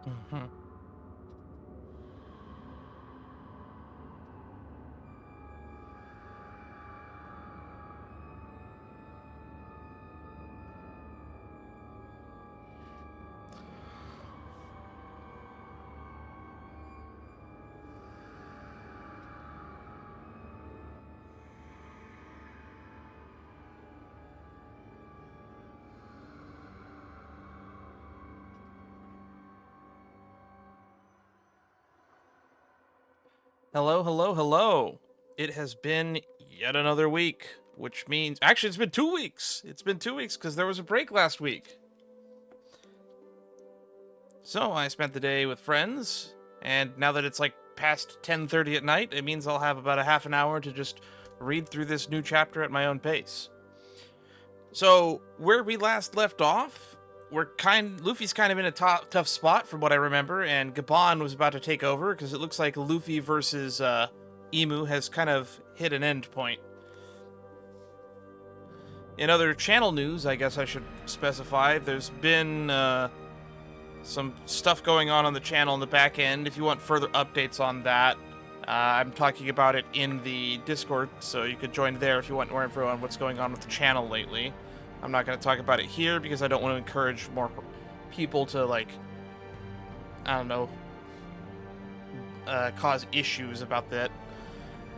Mhm. Hello, hello, hello. It has been yet another week, which means actually it's been 2 weeks. It's been 2 weeks because there was a break last week. So I spent the day with friends, and now that it's like past 10:30 at night, it means I'll have about a half an hour to just read through this new chapter at my own pace. So where we last left off, Luffy's kind of in a tough spot from what I remember, and Gaban was about to take over because it looks like Luffy versus Emu has kind of hit an end point. In other channel news, I guess I should specify, there's been some stuff going on the channel in the back end. If you want further updates on that, I'm talking about it in the Discord, so you could join there if you want more info on what's going on with the channel lately. I'm not going to talk about it here because I don't want to encourage more people to, like, I don't know, cause issues about that.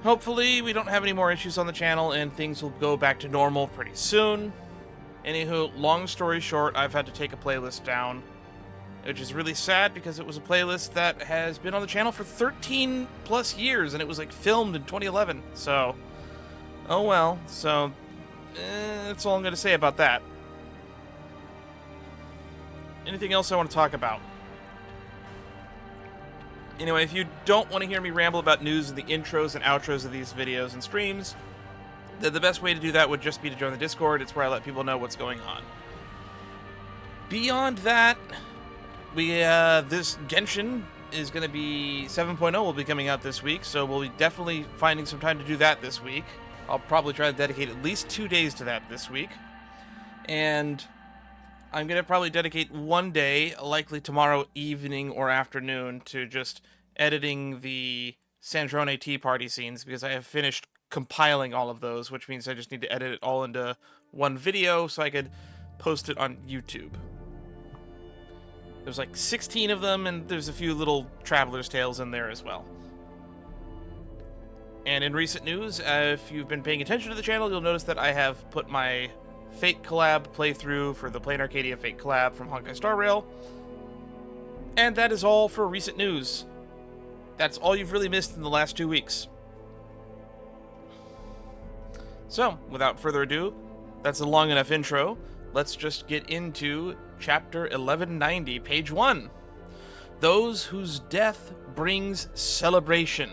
Hopefully, we don't have any more issues on the channel and things will go back to normal pretty soon. Anywho, long story short, I've had to take a playlist down, which is really sad because it was a playlist that has been on the channel for 13 plus years and it was like filmed in 2011. So, oh well. So, that's all I'm going to say about that. Anything else I want to talk about? Anyway, if you don't want to hear me ramble about news in the intros and outros of these videos and streams, then the best way to do that would just be to join the Discord. It's where I let people know what's going on. Beyond that, this Genshin is going to be 7.0 will be coming out this week, so we'll be definitely finding some time to do that this week. I'll probably try to dedicate at least 2 days to that this week. And I'm going to probably dedicate one day, likely tomorrow evening or afternoon, to just editing the Sandrone Tea Party scenes, because I have finished compiling all of those, which means I just need to edit it all into one video so I could post it on YouTube. There's like 16 of them, and there's a few little Traveler's Tales in there as well. And in recent news, if you've been paying attention to the channel, you'll notice that I have put my Fate collab playthrough for the Plain Arcadia Fate collab from Honkai Star Rail. And that is all for recent news. That's all you've really missed in the last 2 weeks. So, without further ado, that's a long enough intro. Let's just get into Chapter 1190, page 1. Those whose death brings celebration.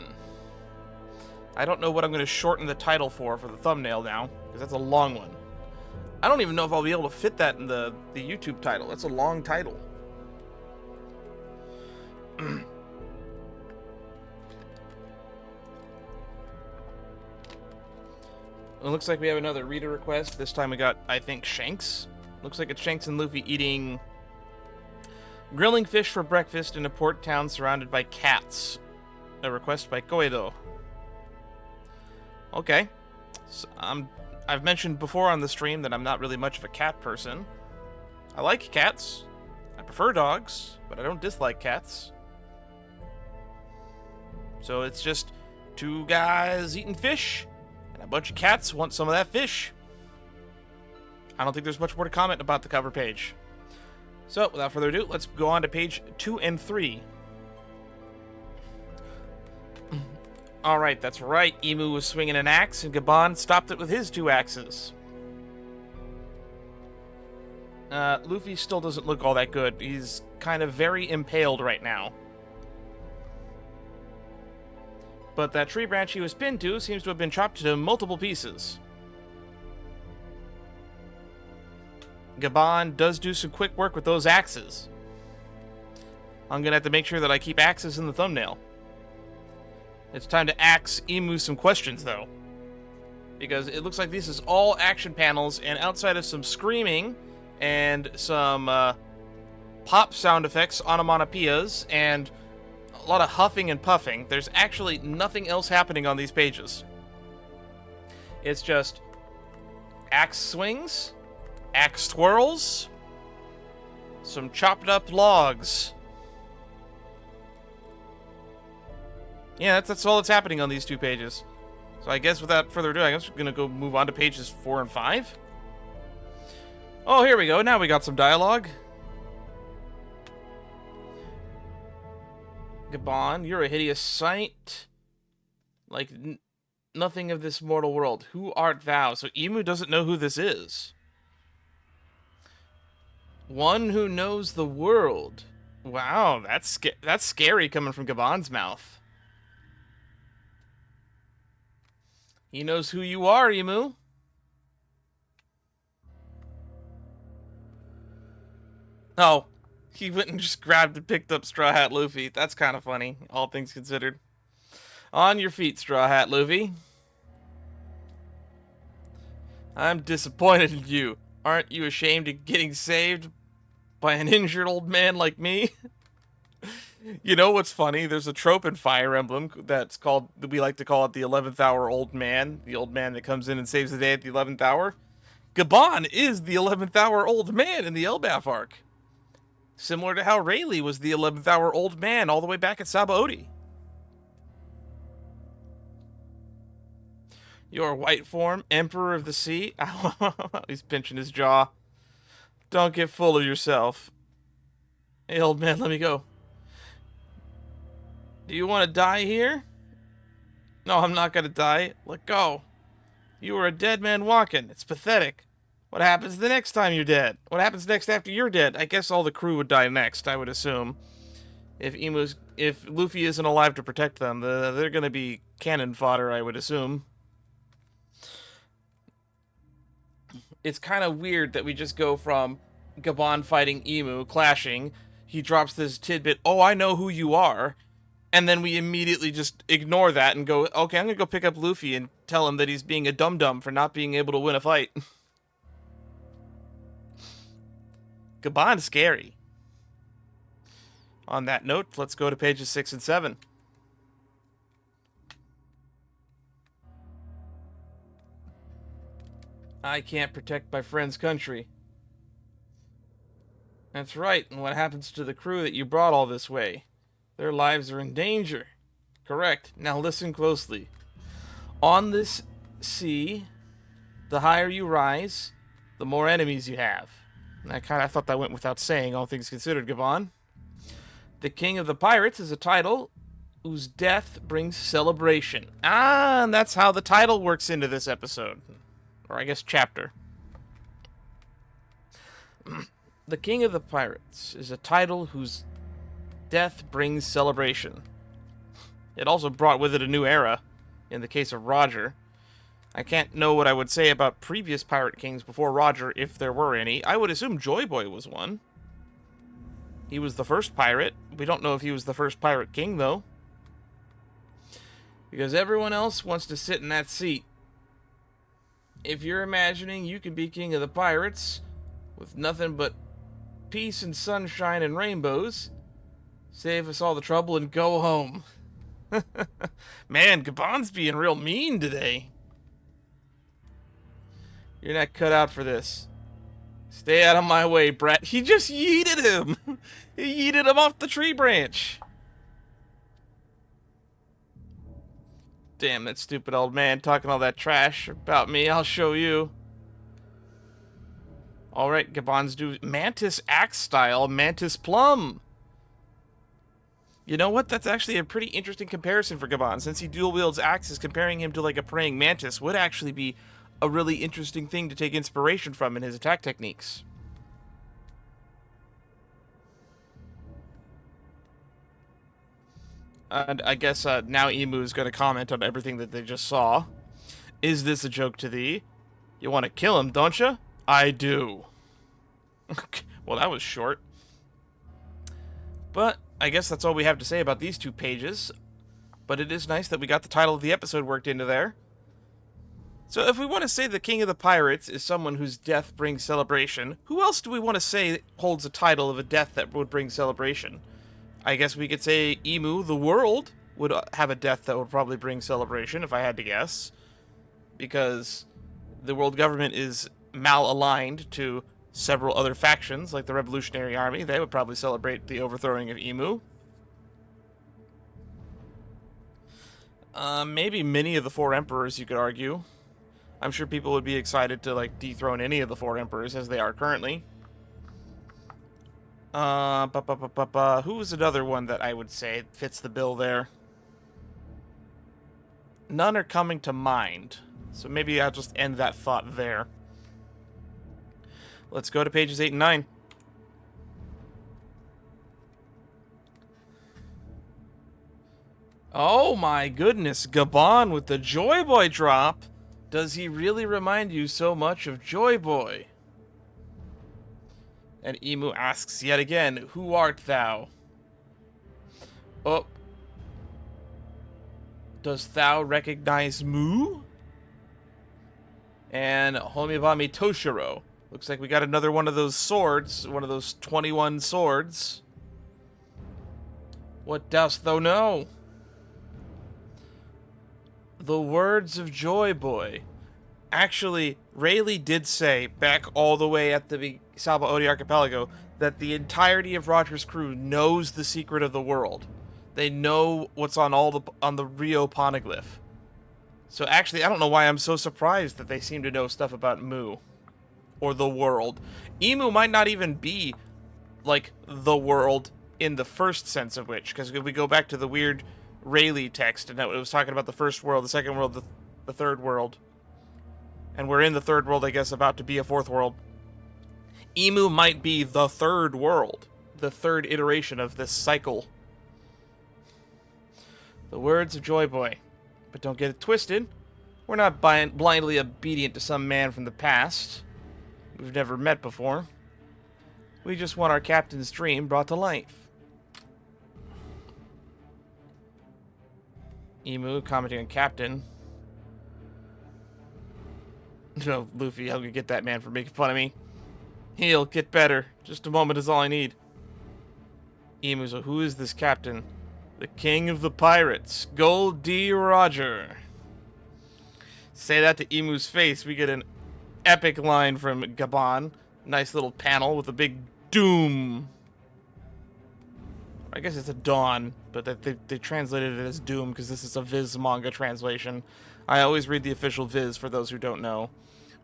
I don't know what I'm going to shorten the title for the thumbnail now, because that's a long one. I don't even know if I'll be able to fit that in the YouTube title. That's a long title. It looks like we have another reader request. This time we got, I think, Shanks. Looks like it's Shanks and Luffy eating grilling fish for breakfast in a port town surrounded by cats. A request by Koedo. Okay. So, I've mentioned before on the stream that I'm not really much of a cat person. I like cats. I prefer dogs, but I don't dislike cats. So it's just 2 guys eating fish, and a bunch of cats want some of that fish. I don't think there's much more to comment about the cover page. So, without further ado, let's go on to page 2 and 3. Alright, that's right. Emu was swinging an axe, and Gaban stopped it with his 2 axes. Luffy still doesn't look all that good. He's kind of very impaled right now. But that tree branch he was pinned to seems to have been chopped into multiple pieces. Gaban does do some quick work with those axes. I'm gonna have to make sure that I keep axes in the thumbnail. It's time to ask Emu some questions, though. Because it looks like this is all action panels, and outside of some screaming and some pop sound effects, onomatopoeias, and a lot of huffing and puffing. There's actually nothing else happening on these pages. It's just axe swings, axe twirls, some chopped up logs. Yeah, that's all that's happening on these 2 pages. So I guess without further ado, I guess we're going to go move on to pages 4 and 5. Oh, here we go. Now we got some dialogue. Gaban, you're a hideous sight, like nothing of this mortal world. Who art thou? So Emu doesn't know who this is. One who knows the world. Wow, that's scary coming from Gaban's mouth. He knows who you are, Emu. Oh, he went and just grabbed and picked up Straw Hat Luffy. That's kind of funny, all things considered. On your feet, Straw Hat Luffy. I'm disappointed in you. Aren't you ashamed of getting saved by an injured old man like me? You know what's funny? There's a trope in Fire Emblem that's called, we like to call it the 11th hour old man. The old man that comes in and saves the day at the 11th hour. Gaban is the 11th hour old man in the Elbaf arc. Similar to how Rayleigh was the 11th hour old man all the way back at Sabaody. Your white form, Emperor of the Sea. He's pinching his jaw. Don't get full of yourself. Hey, old man, let me go. Do you want to die here? No, I'm not going to die. Let go. You were a dead man walking. It's pathetic. What happens the next time you're dead? What happens next after you're dead? I guess all the crew would die next, I would assume. If Luffy isn't alive to protect them, they're going to be cannon fodder, I would assume. It's kind of weird that we just go from Gaban fighting Emu, clashing. He drops this tidbit, oh, I know who you are. And then we immediately just ignore that and go, okay, I'm going to go pick up Luffy and tell him that he's being a dum-dum for not being able to win a fight. Gaban's scary. On that note, let's go to pages 6 and 7. I can't protect my friend's country. That's right, and what happens to the crew that you brought all this way? Their lives are in danger. Correct. Now listen closely. On this sea, the higher you rise, the more enemies you have. And I thought that went without saying, all things considered, Gaban. The King of the Pirates is a title whose death brings celebration. Ah, and that's how the title works into this episode. Or I guess chapter. The King of the Pirates is a title whose death brings celebration. It also brought with it a new era, in the case of Roger. I can't know what I would say about previous pirate kings before Roger, if there were any. I would assume Joy Boy was one. He was the first pirate. We don't know if he was the first pirate king, though. Because everyone else wants to sit in that seat. If you're imagining you can be king of the pirates with nothing but peace and sunshine and rainbows, save us all the trouble and go home. Man, Gaban's being real mean today. You're not cut out for this. Stay out of my way, brat. He just yeeted him. He yeeted him off the tree branch. Damn, that stupid old man talking all that trash about me. I'll show you. Alright, Gaban's do Mantis Axe style, Mantis Plum. You know what? That's actually a pretty interesting comparison for Gaban. Since he dual wields axes, comparing him to like a praying mantis would actually be a really interesting thing to take inspiration from in his attack techniques. And I guess now Emu is going to comment on everything that they just saw. Is this a joke to thee? You want to kill him, don't you? I do. Well, that was short. But I guess that's all we have to say about these 2 pages. But it is nice that we got the title of the episode worked into there. So if we want to say the King of the Pirates is someone whose death brings celebration, who else do we want to say holds a title of a death that would bring celebration? I guess we could say Emu, the world, would have a death that would probably bring celebration, if I had to guess. Because the world government is malaligned to several other factions, like the Revolutionary Army. They would probably celebrate the overthrowing of Emu. Maybe many of the four emperors, you could argue. I'm sure people would be excited to, like, dethrone any of the four emperors as they are currently. Who's another one that I would say fits the bill there? None are coming to mind, so maybe I'll just end that thought there. Let's go to pages 8 and 9. Oh my goodness, Gaban with the Joy Boy drop. Does he really remind you so much of Joy Boy? And Emu asks yet again, who art thou? Oh. Dost thou recognize Mu? And Homibami Toshiro. Looks like we got another one of those swords, one of those 21 swords. What dost thou know? The words of Joy Boy. Actually, Rayleigh did say, back all the way at the Saba Odi Archipelago, that the entirety of Roger's crew knows the secret of the world. They know what's on the Rio Poneglyph. So actually, I don't know why I'm so surprised that they seem to know stuff about Mu. Or the world. Emu might not even be, like, the world in the first sense of which, because if we go back to the weird Rayleigh text, and it was talking about the first world, the second world, the third world. And we're in the third world, I guess, about to be a fourth world. Emu might be the third world. The third iteration of this cycle. The words of Joy Boy. But don't get it twisted. We're not blindly obedient to some man from the past we've never met before. We just want our captain's dream brought to life. Emu commenting on Captain. No, Luffy, how can you get that man for making fun of me? He'll get better. Just a moment is all I need. Emu, so who is this captain? The king of the pirates, Gold D. Roger. Say that to Emu's face, we get an epic line from Gaban. Nice little panel with a big doom. I guess it's a dawn, but they translated it as doom because this is a Viz manga translation. I always read the official Viz for those who don't know,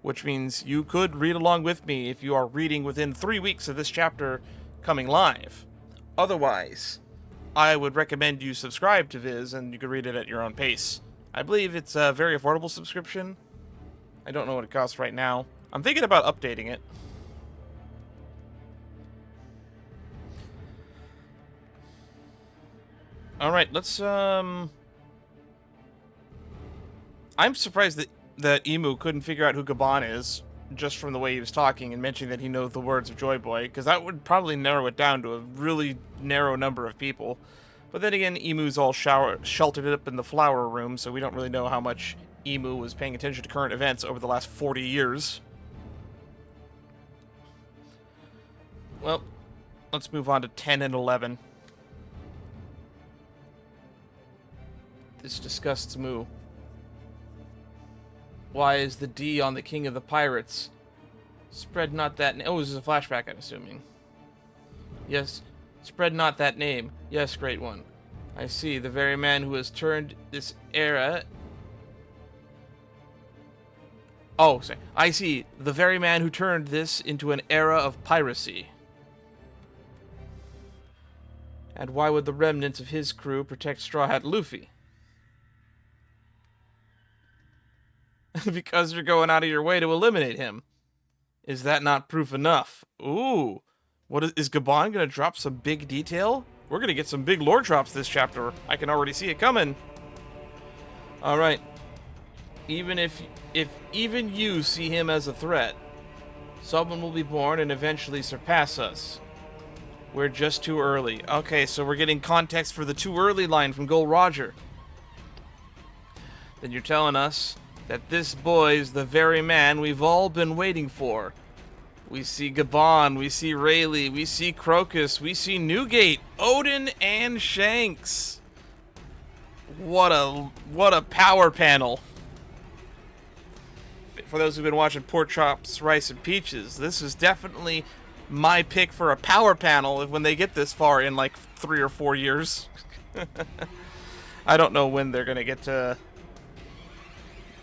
which means you could read along with me if you are reading within 3 weeks of this chapter coming live. Otherwise, I would recommend you subscribe to Viz and you can read it at your own pace. I believe it's a very affordable subscription. I don't know what it costs right now. I'm thinking about updating it. Alright, let's, I'm surprised that Emu couldn't figure out who Gaban is, just from the way he was talking and mentioning that he knows the words of Joy Boy, because that would probably narrow it down to a really narrow number of people. But then again, Emu's all sheltered up in the flower room, so we don't really know how much Emu was paying attention to current events over the last 40 years. Well, let's move on to 10 and 11. This disgusts Mu. Why is the D on the king of the pirates? Spread not that name. Oh, this is a flashback, I'm assuming. Yes, spread not that name. Yes, great one. I see, the very man who has turned this era... Oh, sorry. I see, the very man who turned this into an era of piracy. And why would the remnants of his crew protect Straw Hat Luffy? Because you're going out of your way to eliminate him. Is that not proof enough? Ooh. What is Gaban going to drop some big detail? We're going to get some big lore drops this chapter. I can already see it coming. Alright. Even if even you see him as a threat, someone will be born and eventually surpass us. We're just too early. Okay, so we're getting context for the too early line from Gold Roger. Then you're telling us that this boy's the very man we've all been waiting for. We see Gaban, we see Rayleigh, we see Crocus, we see Newgate, Odin, and Shanks. What a power panel. For those who've been watching Pork Chops, Rice, and Peaches, this is definitely my pick for a power panel when they get this far in like 3 or 4 years. I don't know when they're gonna get to...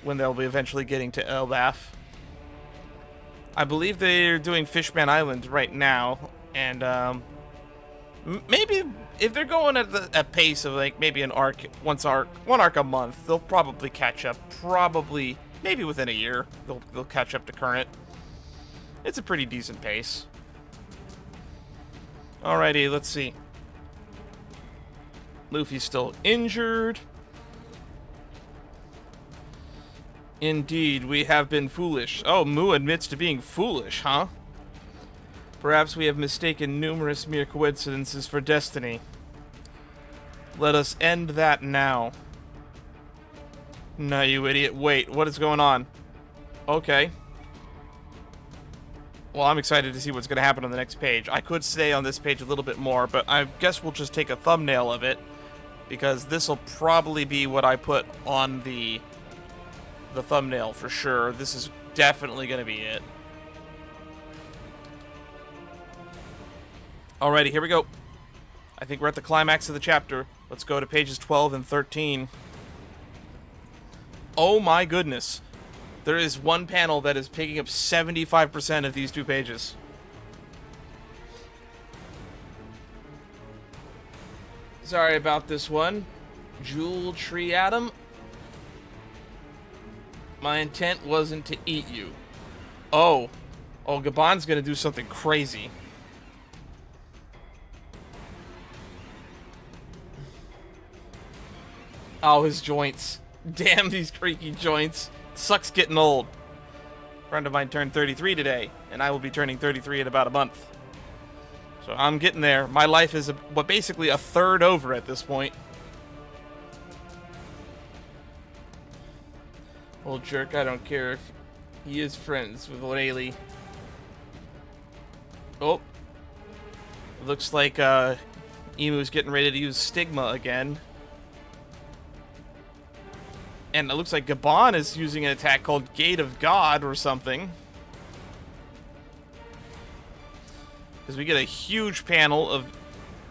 when they'll be eventually getting to Elbaf. I believe they're doing Fishman Island right now, and maybe if they're going at a pace of like maybe one arc a month, they'll probably catch up. Probably, maybe within a year, they'll catch up to current. It's a pretty decent pace. Alrighty, let's see. Luffy's still injured. Indeed, we have been foolish. Oh, Mu admits to being foolish, huh? Perhaps we have mistaken numerous mere coincidences for destiny. Let us end that now. No, you idiot. Wait, what is going on? Okay. Well, I'm excited to see what's going to happen on the next page. I could stay on this page a little bit more, but I guess we'll just take a thumbnail of it, because this will probably be what I put on the thumbnail for sure. This is definitely going to be it. Alrighty, here we go. I think we're at the climax of the chapter. Let's go to pages 12 and 13. Oh my goodness. There is one panel that is taking up 75% of these 2 pages. Sorry about this one. Jewel Tree Adam. My intent wasn't to eat you. Oh. Oh, Gaban's gonna do something crazy. Oh, his joints. Damn these creaky joints. Sucks getting old. A friend of mine turned 33 today, and I will be turning 33 in about a month. So I'm getting there. My life is basically a third over at this point. Old jerk, I don't care if he is friends with Rayleigh. Oh. Looks like Emu's getting ready to use Stigma again. And it looks like Gaban is using an attack called Gate of God or something. Because we get a huge panel of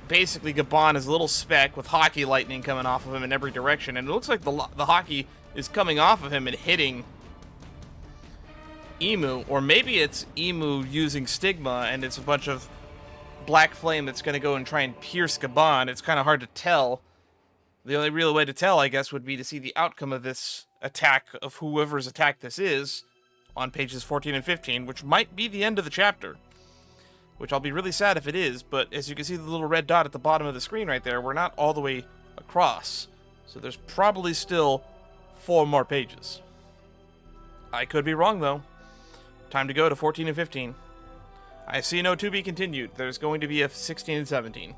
basically Gaban as a little speck with hockey lightning coming off of him in every direction. And it looks like the hockey is coming off of him and hitting Emu. Or maybe it's Emu using Stigma and it's a bunch of black flame that's going to go and try and pierce Gaban. It's kind of hard to tell. The only real way to tell, I guess, would be to see the outcome of this attack, of whoever's attack this is, on pages 14 and 15, which might be the end of the chapter. Which I'll be really sad if it is, but as you can see the little red dot at the bottom of the screen right there, we're not all the way across. So there's probably still 4 more pages. I could be wrong, though. Time to go to 14 and 15. I see no to be continued. There's going to be a 16 and 17.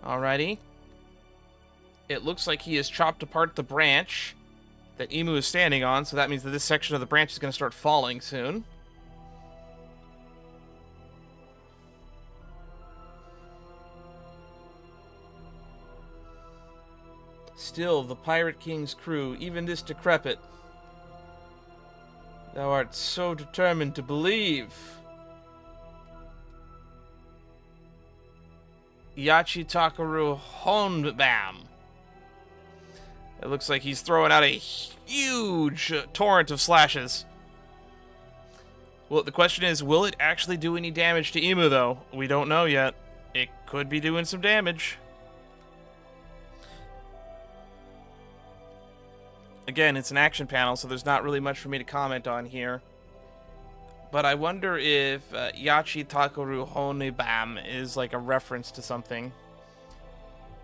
Alrighty. It looks like he has chopped apart the branch that Emu is standing on, so that means that this section of the branch is going to start falling soon. Still, the Pirate King's crew, even this decrepit. Thou art so determined to believe. Yachitakaru Honbam. It looks like he's throwing out a huge torrent of slashes. Well, the question is, will it actually do any damage to Emu, though? We don't know yet. It could be doing some damage. Again, it's an action panel, so there's not really much for me to comment on here. But I wonder if Yachitakaru Honbam is like a reference to something.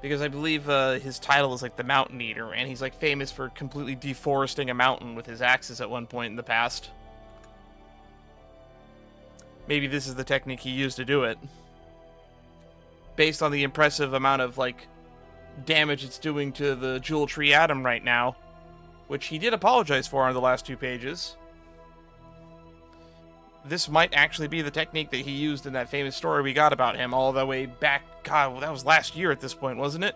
Because I believe his title is like the Mountain Eater, and he's like famous for completely deforesting a mountain with his axes at one point in the past. Maybe this is the technique he used to do it. Based on the impressive amount of, like, damage it's doing to the Jewel Tree Atom right now, which he did apologize for on the last 2 pages. This might actually be the technique that he used in that famous story we got about him all the way back. God, well, that was last year at this point, wasn't it?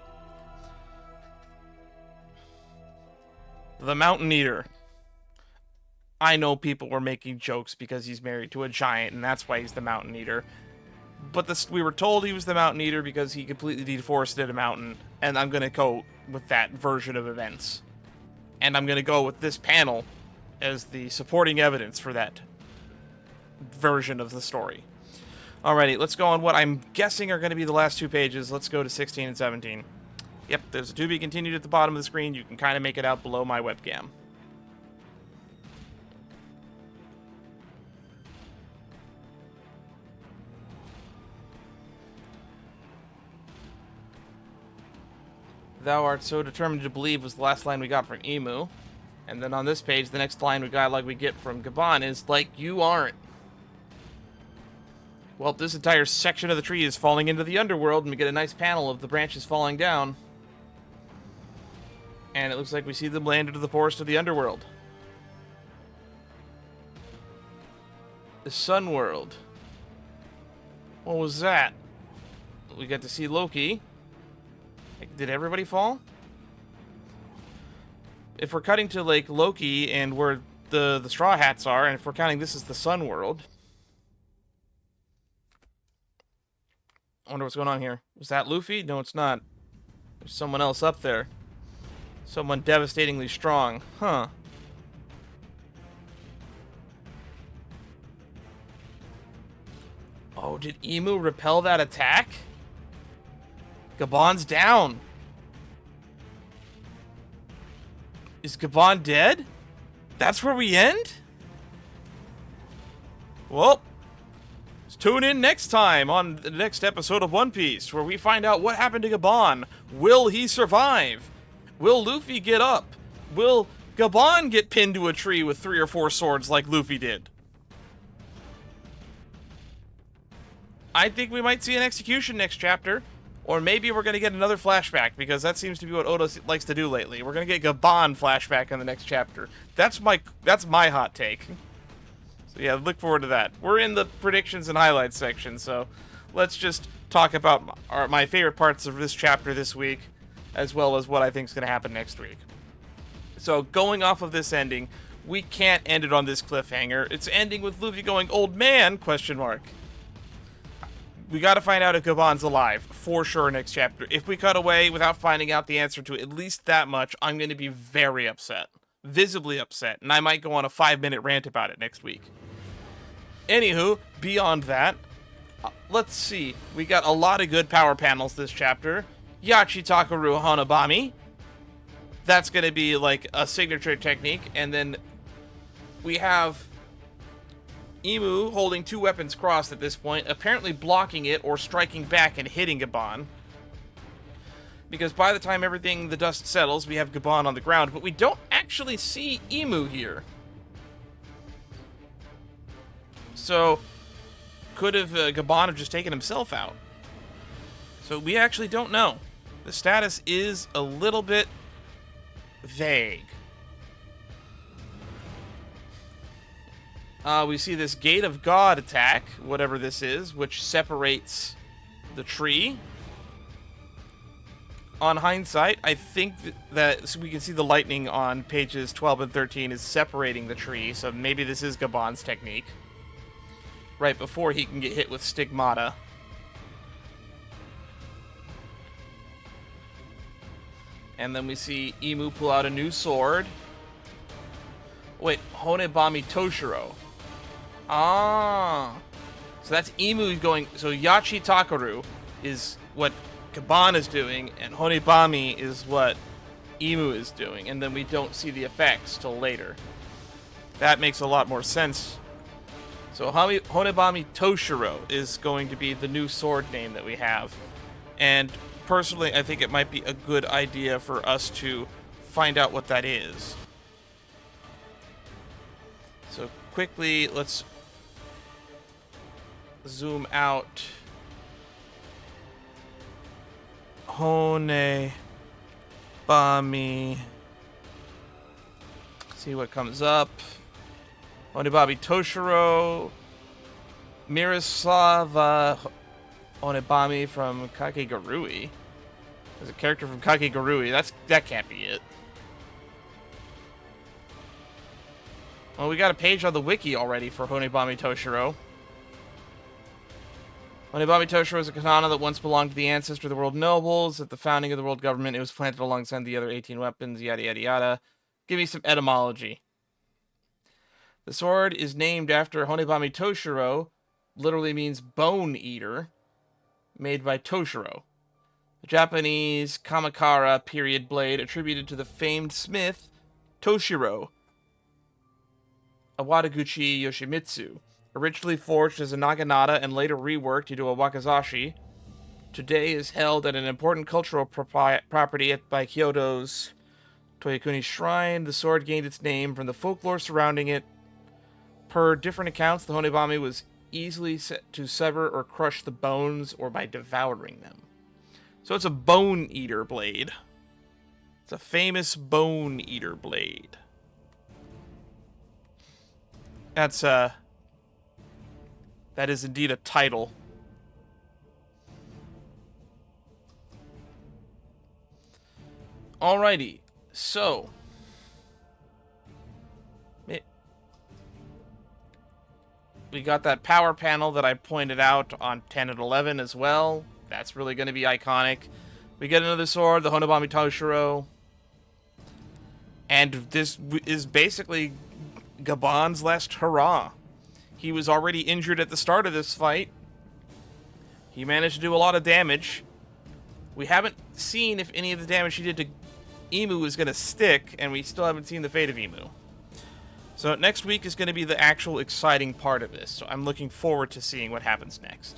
The Mountain Eater. I know people were making jokes because he's married to a giant, and that's why he's the Mountain Eater. But we were told he was the Mountain Eater because he completely deforested a mountain, and I'm going to go with that version of events. And I'm going to go with this panel as the supporting evidence for that version of the story. Alrighty, let's go on what I'm guessing are going to be the last 2 pages. Let's go to 16 and 17. Yep, there's a to be continued at the bottom of the screen. You can kind of make it out below my webcam. Thou art so determined to believe was the last line we got from Emu. And then on this page, the next line we get from Gaban is, like you aren't. Well, this entire section of the tree is falling into the underworld, and we get a nice panel of the branches falling down. And it looks like we see them land into the forest of the underworld. The Sun World. What was that? We got to see Loki. Did everybody fall? If we're cutting to, like, Loki and where the Straw Hats are, and if we're counting this as the Sun World... I wonder what's going on here. Was that Luffy? No, it's not. There's someone else up there. Someone devastatingly strong. Huh. Oh, did Emu repel that attack? Gaban's down. Is Gaban dead? That's where we end? Well, tune in next time on the next episode of One Piece, where we find out what happened to Gaban. Will he survive? Will Luffy get up? Will Gaban get pinned to a tree with 3 or 4 swords like Luffy did? I think we might see an execution next chapter. Or maybe we're going to get another flashback, because that seems to be what Oda likes to do lately. We're going to get Gaban flashback in the next chapter. That's my hot take. So yeah, look forward to that. We're in the predictions and highlights section, so let's just talk about my favorite parts of this chapter this week, as well as what I think is going to happen next week. So going off of this ending, we can't end it on this cliffhanger. It's ending with Luffy going, "Old man?" ? We gotta find out if Gaban's alive, for sure, next chapter. If we cut away without finding out the answer to at least that much, I'm gonna be very upset. Visibly upset. And I might go on a 5-minute rant about it next week. Anywho, beyond that, let's see. We got a lot of good power panels this chapter. Yachitakaru Hanabami. That's gonna be like a signature technique. And then we have Emu holding 2 weapons crossed at this point, apparently blocking it or striking back and hitting Gaban. Because by the time the dust settles, we have Gaban on the ground, but we don't actually see Emu here. So, could have Gaban have just taken himself out? So we actually don't know. The status is a little bit vague. We see this Gate of God attack, whatever this is, which separates the tree. On hindsight, I think that so we can see the lightning on pages 12 and 13 is separating the tree, so maybe this is Gaban's technique. Right before he can get hit with Stigmata. And then we see Emu pull out a new sword. Wait, Honebami Toshiro. Ah. So that's Emu going... So Yachitakaru is what Gaban is doing, and Honebami is what Emu is doing. And then we don't see the effects till later. That makes a lot more sense. So Honebami Toshiro is going to be the new sword name that we have. And personally, I think it might be a good idea for us to find out what that is. So quickly, let's zoom out. Hone Bami. See what comes up. Onibami Toshiro. Miroslava Onibami from Kakegurui. There's a character from Kakegurui. That can't be it. Well, we got a page on the wiki already for Onibami Toshiro. Onibami Toshiro is a katana that once belonged to the ancestor of the world nobles. At the founding of the world government, it was planted alongside the other 18 weapons, yada yada yada. Give me some etymology. The sword is named after Onibami Toshiro, literally means bone eater, made by Toshiro, a Japanese Kamakara period blade attributed to the famed smith Toshiro Awadaguchi Yoshimitsu. Originally forged as a naginata and later reworked into a wakizashi, today is held at an important cultural property by Kyoto's Toyokuni Shrine. The sword gained its name from the folklore surrounding it. Per different accounts, the Honebami was easily set to sever or crush the bones or by devouring them. So it's a bone eater blade. It's a famous bone eater blade. That is indeed a title. Alrighty, so we got that power panel that I pointed out on 10 and 11 as well. That's really going to be iconic. We get another sword, the Honebami Toshiro. And this is basically Gaban's last hurrah. He was already injured at the start of this fight. He managed to do a lot of damage. We haven't seen if any of the damage he did to Emu is going to stick, and we still haven't seen the fate of Emu. So next week is going to be the actual exciting part of this, so I'm looking forward to seeing what happens next.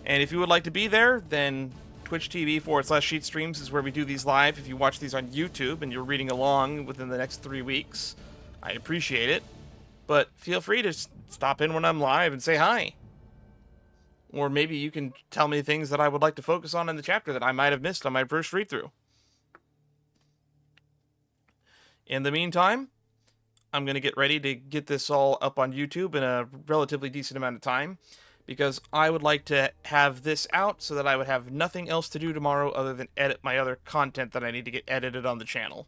And if you would like to be there, then Twitch TV/Sheet Streams is where we do these live. If you watch these on YouTube and you're reading along within the next 3 weeks, I appreciate it. But feel free to stop in when I'm live and say hi. Or maybe you can tell me things that I would like to focus on in the chapter that I might have missed on my first read-through. In the meantime, I'm going to get ready to get this all up on YouTube in a relatively decent amount of time, because I would like to have this out so that I would have nothing else to do tomorrow other than edit my other content that I need to get edited on the channel.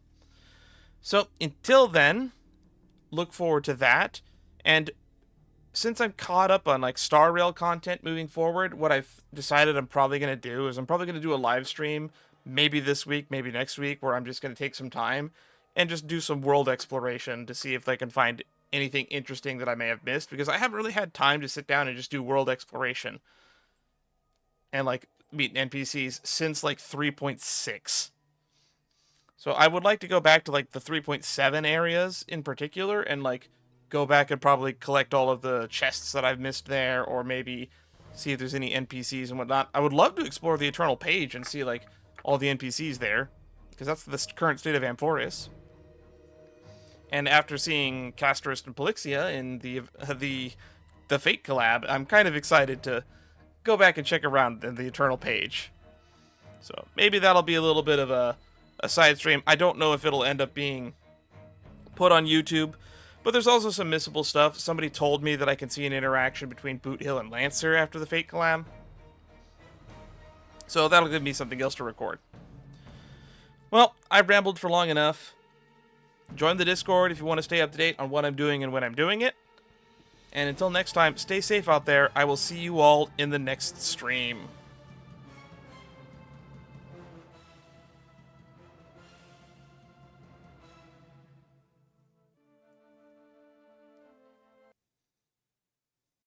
So until then, look forward to that. And since I'm caught up on like Star Rail content moving forward, what I've decided I'm probably going to do is I'm probably going to do a live stream, maybe this week, maybe next week, where I'm just going to take some time and just do some world exploration to see if I can find anything interesting that I may have missed, because I haven't really had time to sit down and just do world exploration and like meet NPCs since like 3.6. So I would like to go back to like the 3.7 areas in particular and like go back and probably collect all of the chests that I've missed there, or maybe see if there's any NPCs and whatnot. I would love to explore the Eternal Page and see like all the NPCs there, because that's the current state of Amphorus. And after seeing Castorist and Polixia in the Fate collab, I'm kind of excited to go back and check around in the Eternal Page. So maybe that'll be a little bit of a side stream. I don't know if it'll end up being put on YouTube, but there's also some missable stuff. Somebody told me that I can see an interaction between Boot Hill and Lancer after the Fate collab. So that'll give me something else to record. Well, I've rambled for long enough. Join the Discord if you want to stay up to date on what I'm doing and when I'm doing it. And until next time, stay safe out there. I will see you all in the next stream.